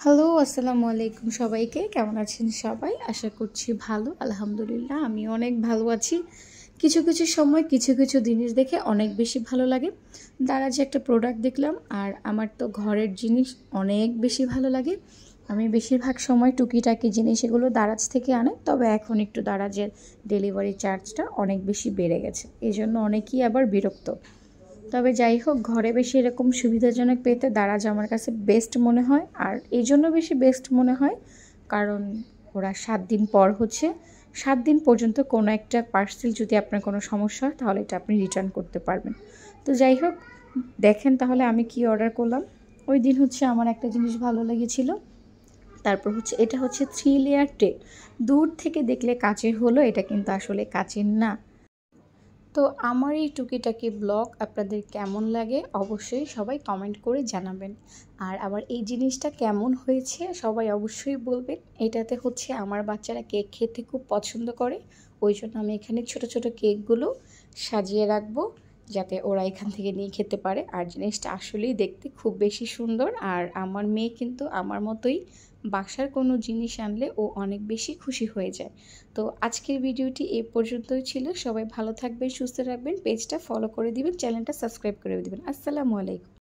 Hello, আসসালামু আলাইকুম সবাইকে। কেমন আছেন সবাই? আশা করছি ভালো। আলহামদুলিল্লাহ আমি অনেক ভালো আছি। কিছু সময় কিছু জিনিস দেখে অনেক বেশি ভালো লাগে। দারাজে একটা প্রোডাক্ট দেখলাম আর আমার তো ঘরের জিনিস অনেক বেশি ভালো লাগে। আমি বেশিরভাগ সময় টুকিটাকি জিনিস এগুলো দারাজ থেকে আনি। তবে এখন একটু দারাজের ডেলিভারি চার্জটা অনেক বেশি বেড়ে গেছে। এজন্য অনেকেই আবার বিরক্ত। তবে যাই হোক, ঘরে বেশি এরকম সুবিধাজনক পেতে দারাজ আমার কাছে বেস্ট মনে হয়। আর এই জন্য বেশি বেস্ট মনে হয় কারণ ওরা 7 দিন পর 7 দিন পর্যন্ত কোনো একটা পার্সেল যদি আপনার কোনো সমস্যা হয় তাহলে এটা আপনি রিটার্ন করতে পারবেন। তো যাই হোক, দেখেন তাহলে আমি কি অর্ডার করলাম। ওই দিন আমার একটা জিনিস ভালো লেগেছিল। তারপর এটা 3 লেয়ার ট্রে। দূর থেকে দেখলে কাচের হলো, এটা কিন্তু আসলে কাচের না। তো আমার এই টুকিটাকি ব্লগ আপনাদের কেমন লাগে অবশ্যই সবাই কমেন্ট করে জানাবেন। আর আমার এই জিনিসটা কেমন হয়েছে সবাই অবশ্যই বলবেন। এটাতে আমার বাচ্চারা কেক খেতে খুব পছন্দ করে, ওই জন্য আমি এখানে ছোট ছোট কেকগুলো সাজিয়ে রাখবো যাতে ওরা এখান থেকে নিয়ে খেতে পারে। আর জিনিসটা আসলেই দেখতে খুব বেশি সুন্দর। আর আমার মেয়ে কিন্তু আমার মতোই, বাসার কোনো জিনিস আনলে ও অনেক বেশি খুশি হয়ে যায়। তো আজকের ভিডিওটি এই পর্যন্তই ছিল। সবাই ভালো থাকবেন, সুস্থ রাখবেন, পেজটা ফলো করে দিবেন, চ্যানেলটা সাবস্ক্রাইব করে দিবেন। আসসালামু আলাইকুম।